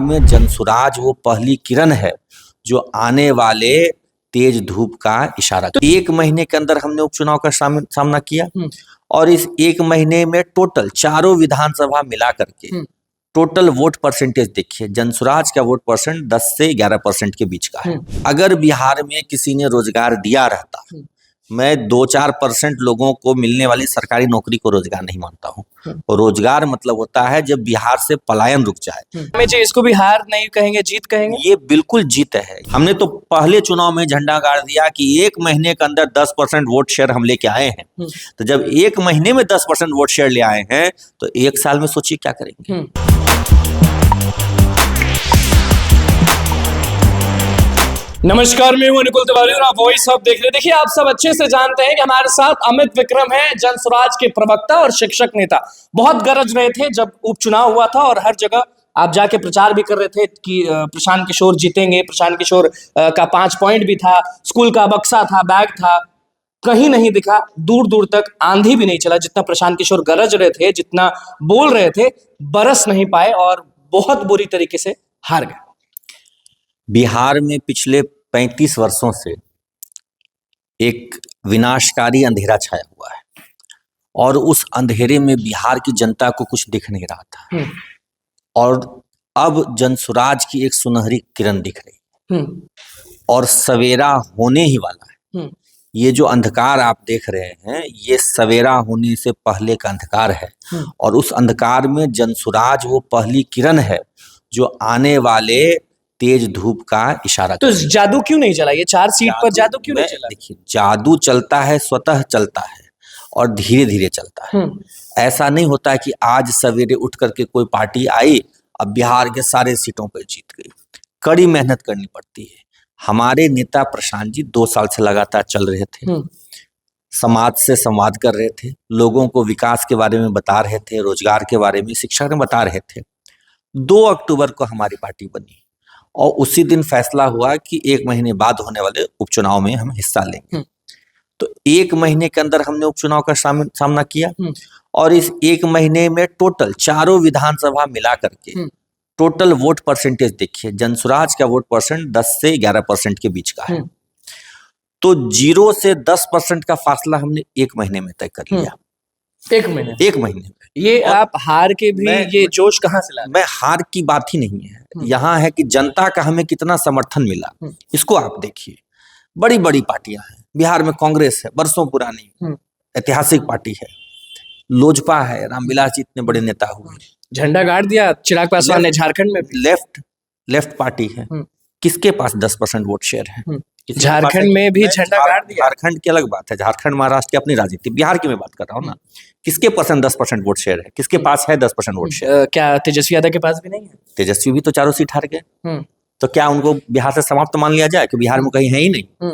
में जनसुराज वो पहली किरण है जो आने वाले तेज धूप का इशारा। तो 1 महीने के अंदर हमने उपचुनाव का सामना किया और इस 1 महीने में टोटल चारों विधानसभा मिला करके टोटल वोट परसेंटेज देखिए, जनसुराज का वोट परसेंट 10 से 11% के बीच का है। अगर बिहार में किसी ने रोजगार दिया रहता, मैं 2-4% लोगों को मिलने वाली सरकारी नौकरी को रोजगार नहीं मानता हूँ। और रोजगार मतलब होता है जब बिहार से पलायन रुक जाए। इसको भी हार नहीं कहेंगे, जीत कहेंगे। ये बिल्कुल जीत है। हमने तो पहले चुनाव में झंडा गाड़ दिया कि 1 महीने के अंदर 10% वोट शेयर हम लेके आए हैं। तो जब 1 महीने में 10% वोट शेयर ले आए हैं तो 1 साल में सोचिए क्या करेंगे। नमस्कार, मैं हूं अनुकुल तिवारी और आप वॉइस ऑफ देख रहे हैं। देखिए, आप सब अच्छे से जानते हैं कि हमारे साथ अमित विक्रम है, जनसुराज के प्रवक्ता और शिक्षक नेता। बहुत गरज रहे थे जब उपचुनाव हुआ था और हर जगह आप जाके प्रचार भी कर रहे थे कि प्रशांत किशोर जीतेंगे। प्रशांत किशोर का 5 पॉइंट भी था, स्कूल का बक्सा था, बैग था, कहीं नहीं दिखा। दूर दूर तक आंधी भी नहीं चला। जितना प्रशांत किशोर गरज रहे थे, जितना बोल रहे थे, बरस नहीं पाए और बहुत बुरी तरीके से हार गए। बिहार में पिछले 35 वर्षों से एक विनाशकारी अंधेरा छाया हुआ है और उस अंधेरे में बिहार की जनता को कुछ दिख नहीं रहा था और अब जनसुराज की एक सुनहरी किरण दिख रही है और सवेरा होने ही वाला है। ये जो अंधकार आप देख रहे हैं, ये सवेरा होने से पहले का अंधकार है और उस अंधकार में जनसुराज वो पहली किरण है जो आने वाले तेज धूप का इशारा। तो जादू क्यों नहीं चला? ये 4 सीट पर जादू क्यों नहीं चला? देखिए, जादू चलता है, स्वतः चलता है और धीरे धीरे चलता है। ऐसा नहीं होता है कि आज सवेरे उठ करके कोई पार्टी आई अब बिहार के सारे सीटों पर जीत गई। कड़ी मेहनत करनी पड़ती है। हमारे नेता प्रशांत जी 2 साल से लगातार चल रहे थे, समाज से संवाद कर रहे थे, लोगों को विकास के बारे में बता रहे थे, रोजगार के बारे में, शिक्षा में बता रहे थे। 2 अक्टूबर को हमारी पार्टी बनी और उसी दिन फैसला हुआ कि 1 महीने बाद होने वाले उपचुनाव में हम हिस्सा लेंगे। तो 1 महीने के अंदर हमने उपचुनाव का सामना किया और इस 1 महीने में टोटल चारों विधानसभा मिला करके टोटल वोट परसेंटेज देखिए, जनसुराज का वोट परसेंट 10 से 11% के बीच का है। तो 0 से 10% का फासला हमने 1 महीने में तय कर लिया। 1 महीने में ये आप हार के भी ये जोश कहाँ से लाए? मैं हार की बात ही नहीं है, यहाँ है कि जनता का हमें कितना समर्थन मिला। इसको आप देखिए, बड़ी बड़ी पार्टियां हैं बिहार में। कांग्रेस है, बरसों पुरानी ऐतिहासिक पार्टी है। लोजपा है, रामविलास जी इतने बड़े नेता हुए, झंडा गाड़ दिया चिराग पासवान ने झारखंड में। लेफ्ट पार्टी है, किसके पास 10% वोट शेयर है? झारखंड में भी झंडा गाड़ दिया। झारखंड की अलग बात है, झारखंड महाराष्ट्र की अपनी राजनीति। बिहार की मैं बात कर रहा हूँ ना, किसके पास 10% वोट शेयर है? किसके पास है 10% वोट शेयर? क्या तेजस्वी यादव के पास भी नहीं है? तेजस्वी भी तो 4 सीट हार गए। तो क्या उनको बिहार से समाप्त मान लिया जाए कि बिहार में कहीं है ही नहीं?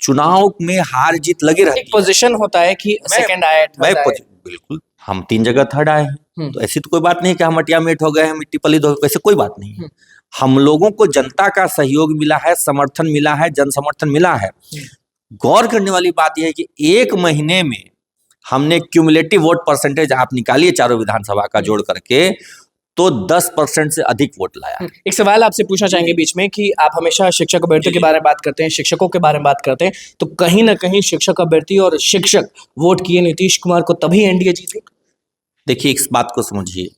चुनाव में हार जीत लगे रहती है। एक पोजीशन होता है कि सेकंड आए, बिल्कुल हम 3 जगह थर्ड आए हैं। तो ऐसी तो कोई बात नहीं कि हम मटिया मेट हो गए हैं, मिट्टी पलीद हो गए, वैसे कोई बात नहीं है। हम लोगों को जनता का सहयोग मिला है, समर्थन मिला है, जन समर्थन मिला है। गौर करने वाली बात यह है कि 1 महीने में हमने क्यूमुलेटिव वोट परसेंटेज आप निकालिए चारों विधानसभा का जोड़ करके, तो 10% से अधिक वोट लाया। एक सवाल आपसे पूछना चाहेंगे बीच में कि आप हमेशा शिक्षक अभ्यर्थियों के बारे में बात करते हैं, शिक्षकों के बारे में बात करते हैं, तो कहीं ना कहीं शिक्षक अभ्यर्थी और शिक्षक वोट किए नीतीश कुमार को, तभी एनडीए जीते। देखिए, इस बात को समझिए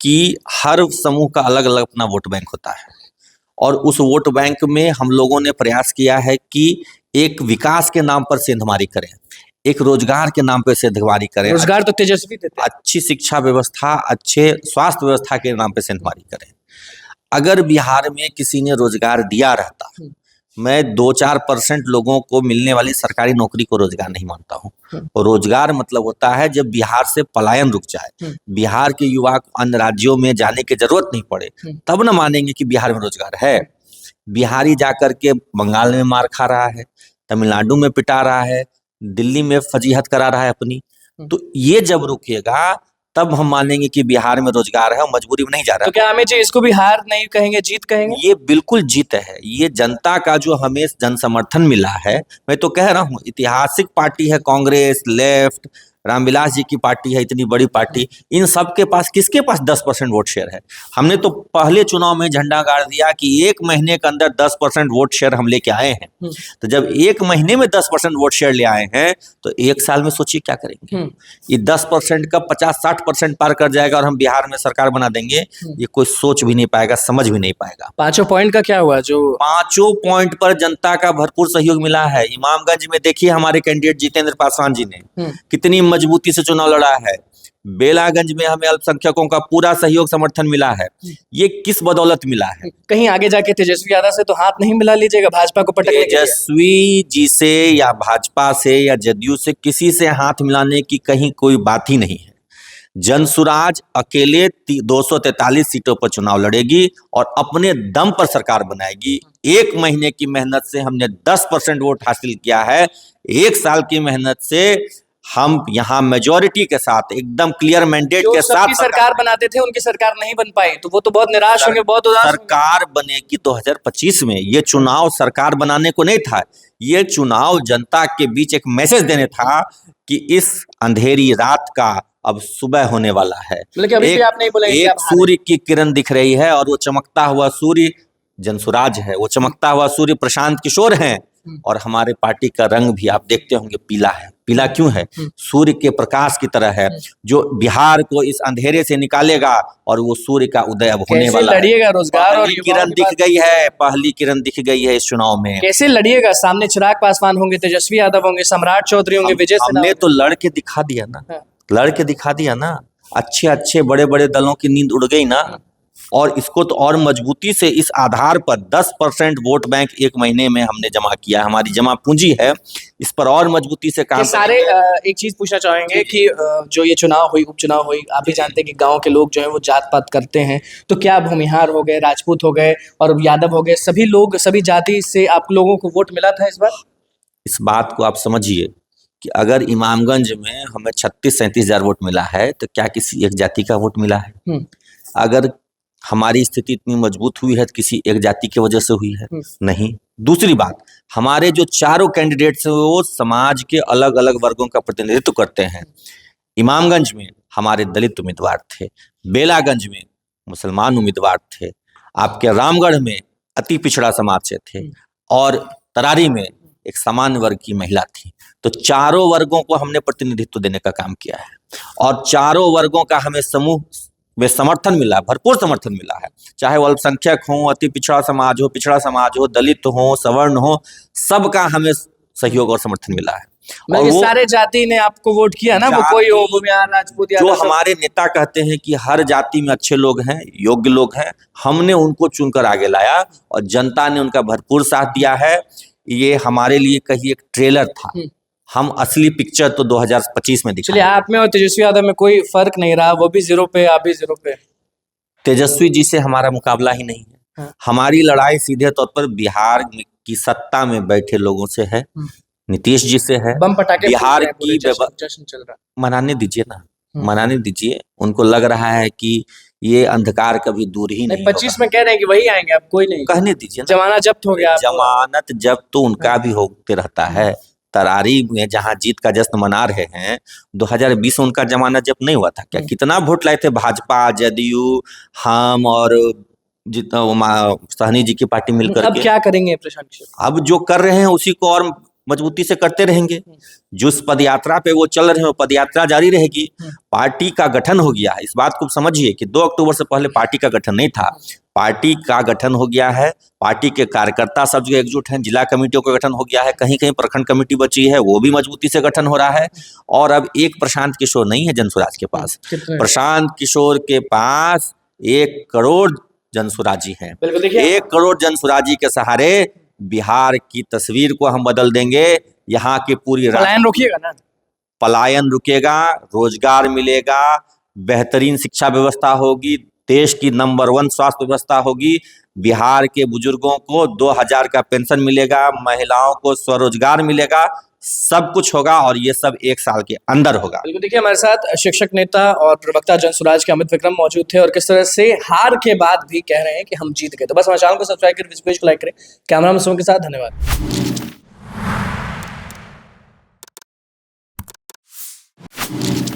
कि हर समूह का अलग अलग अपना वोट बैंक होता है और उस वोट बैंक में हम लोगों ने प्रयास किया है कि एक विकास के नाम पर सेंधमारी करें, एक रोजगार के नाम पर सेंधमारी करें। रोजगार तो तेजस्वी देते हैं। अच्छी शिक्षा व्यवस्था, अच्छे स्वास्थ्य व्यवस्था के नाम पर सेंधमारी करें। अगर बिहार में किसी ने रोजगार दिया रहता, मैं 2-4% लोगों को मिलने वाली सरकारी नौकरी को रोजगार नहीं मानता हूँ। और रोजगार मतलब होता है जब बिहार से पलायन रुक जाए, बिहार के युवा को अन्य राज्यों में जाने की जरूरत नहीं पड़े, तब न मानेंगे कि बिहार में रोजगार है। बिहारी जाकर के बंगाल में मार खा रहा है, तमिलनाडु में पिटा रहा है, दिल्ली में फजीहत करा रहा है अपनी। तो ये जब रुकेगा तब हम मानेंगे कि बिहार में रोजगार है और मजबूरी में नहीं जा रहा है। तो क्या अमित जी इसको भी हार नहीं कहेंगे, जीत कहेंगे? ये बिल्कुल जीत है। ये जनता का जो हमें जन समर्थन मिला है, मैं तो कह रहा हूँ ऐतिहासिक पार्टी है कांग्रेस, लेफ्ट, रामविलास जी की पार्टी है, इतनी बड़ी पार्टी, इन सब के पास किसके पास 10% वोट शेयर है? हमने तो पहले चुनाव में झंडा गाड़ दिया कि 1 महीने के अंदर 10% वोट शेयर हम लेके आए हैं। तो जब 1 महीने में 10% वोट शेयर ले आए हैं तो 1 साल में सोचिए क्या करेंगे। ये 10% का 50-60% पार कर जाएगा और हम बिहार में सरकार बना देंगे, ये कोई सोच भी नहीं पाएगा, समझ भी नहीं पाएगा। 5 पॉइंट का क्या हुआ? जो 5 पॉइंट पर जनता का भरपूर सहयोग मिला है। इमामगंज में देखिए हमारे कैंडिडेट जितेंद्र पासवान जी ने कितनी मजबूती से चुनाव लड़ा है। बेलागंज में हमें अल्पसंख्यकों का पूरा सहयोग समर्थन मिला है। ये किस बदौलत मिला है? कहीं आगे जाके तेजस्वी यादव से तो हाथ नहीं मिला लीजिएगा भाजपा को पटकने के लिए? तेजस्वी जी से या भाजपा से या जदयू से किसी से हाथ मिलाने की कहीं कोई बात ही नहीं है। जनसुराज अकेले 243 सीटों पर चुनाव लड़ेगी और अपने दम पर सरकार बनाएगी। 1 महीने की मेहनत से हमने 10% वोट हासिल किया है। 1 साल की मेहनत से हम यहाँ मेजोरिटी के साथ एकदम क्लियर मैंडेट के साथ सरकार बनाते थे, उनकी सरकार नहीं बन पाई तो वो तो बहुत निराश होंगे, बहुत उदास होंगे। सरकार बनेगी 2025 में। ये चुनाव सरकार बनाने को नहीं था, ये चुनाव जनता के बीच एक मैसेज देने था कि इस अंधेरी रात का अब सुबह होने वाला है। मतलब अभी भी आप नहीं बोलेंगे? एक सूर्य की किरण दिख रही है और वो चमकता हुआ सूर्य जनसुराज है, वो चमकता हुआ सूर्य प्रशांत किशोर हैं। और हमारे पार्टी का रंग भी आप देखते होंगे पीला है। पीला क्यों है? सूर्य के प्रकाश की तरह है, जो बिहार को इस अंधेरे से निकालेगा और वो सूर्य का उदय अब होने वाला है। लड़िएगा रोजगार और किरण दिख गई है, पहली किरण दिख गई है इस चुनाव में। कैसे लड़िएगा? सामने चिराग पासवान होंगे, तेजस्वी यादव होंगे, सम्राट चौधरी होंगे, विजय सिन्हा। हमने तो लड़के दिखा दिया ना, लड़के दिखा दिया ना। अच्छे अच्छे बड़े बड़े दलों की नींद उड़ गई ना। और इसको तो और मजबूती से इस आधार पर 10% वोट बैंक 1 महीने में हमने जमा किया, हमारी जमा पूंजी है, इस पर और मजबूती से काम सारे। एक चीज पूछना चाहेंगे कि जो ये चुनाव हुई, उपचुनाव हुई, आप भी जानते हैं कि गांव के लोग जो है वो जात पात करते हैं, तो क्या भूमिहार हो गए, राजपूत हो गए और यादव हो गए, सभी लोग सभी जाति से आप लोगों को वोट मिला था इस बार? इस बात को आप समझिए कि अगर इमामगंज में हमें 36-37 हजार वोट मिला है तो क्या किसी एक जाति का वोट मिला है? अगर हमारी स्थिति इतनी मजबूत हुई है तो किसी एक जाति की वजह से हुई है? नहीं। दूसरी बात, हमारे जो चारों कैंडिडेट्स हैं वो समाज के अलग अलग वर्गों का प्रतिनिधित्व करते हैं। इमामगंज में हमारे दलित उम्मीदवार थे, बेलागंज में मुसलमान उम्मीदवार थे, आपके रामगढ़ में अति पिछड़ा समाज से थे और तरारी में एक सामान्य वर्ग की महिला थी। तो चारों वर्गों को हमने प्रतिनिधित्व देने का काम किया है और चारों वर्गों का हमें समूह में समर्थन मिला, भरपूर समर्थन मिला है। चाहे वो अल्पसंख्यक हो, अति पिछड़ा समाज हो, पिछड़ा समाज हो, दलित हो, सवर्ण हो, सबका हमें सहयोग और समर्थन मिला है। और वो सारे जाति ने आपको वोट किया ना, वो कोई हो भूमिहार, राजपूत, जो हमारे नेता कहते हैं कि हर जाति में अच्छे लोग हैं, योग्य लोग हैं, हमने उनको चुनकर आगे लाया और जनता ने उनका भरपूर साथ दिया है। ये हमारे लिए कहीं एक ट्रेलर था, हम असली पिक्चर तो 2025 में दिखा। चलिए, आप में और तेजस्वी यादव में कोई फर्क नहीं रहा, वो भी 0 पे, आप भी 0 पे। तेजस्वी जी से हमारा मुकाबला ही नहीं है। हमारी लड़ाई सीधे तौर पर बिहार की सत्ता में बैठे लोगों से है, नीतीश जी से है। बम पटाखे बिहार की जश्न चल रहा, मनाने दीजिए ना, मनाने दीजिए। उनको लग रहा है कि ये अंधकार कभी दूर ही नहीं 25 में कह रहे हैं कि वही आएंगे, आप कोई नहीं कहने दीजिए। जमानत जब्त हो गया, जमानत जब्त तो उनका भी होते रहता है। तरारी में जहां जीत का जश्न मना रहे हैं, 2020 में उनका जमानत जब्त नहीं हुआ था क्या? कितना वोट लाए थे भाजपा, जदयू, हम और जितना सहनी जी की पार्टी मिलकर। अब क्या करेंगे प्रशांत किशोर? अब जो कर रहे हैं उसी को और मजबूती से करते रहेंगे। जिस पदयात्रा पे वो चल रहे हैं वो पदयात्रा जारी रहेगी। पार्टी का गठन हो गया है, इस बात को समझिए कि 2 अक्टूबर से पहले पार्टी का गठन नहीं था, पार्टी का गठन हो गया है। पार्टी के कार्यकर्ता सब जगह एकजुट हैं, जिला कमेटियों का गठन हो गया है, कहीं कहीं प्रखंड कमेटी बची है, वो भी मजबूती से गठन हो रहा है। और अब एक प्रशांत किशोर नहीं है जनसुराज के पास, प्रशांत किशोर के पास 1 करोड़ जनसुराजी हैं। 1 करोड़ जनसुराजी के सहारे बिहार की तस्वीर को हम बदल देंगे। यहाँ की पूरी पलायन रोकिएगा ना, पलायन रुकेगा, रोजगार मिलेगा, बेहतरीन शिक्षा व्यवस्था होगी, देश की नंबर 1 स्वास्थ्य व्यवस्था होगी, बिहार के बुजुर्गों को 2000 का पेंशन मिलेगा, महिलाओं को स्वरोजगार मिलेगा, सब कुछ होगा और ये सब 1 साल के अंदर होगा। बिल्कुल। देखिए, हमारे साथ शिक्षक नेता और प्रवक्ता जनसुराज के अमित विक्रम मौजूद थे और किस तरह से हार के बाद भी कह रहे हैं कि हम जीत गए। तो बस हमारे चैनल को सब्सक्राइब करें, इस पेज को लाइक करें। कैमरा मैन के साथ धन्यवाद। हैं।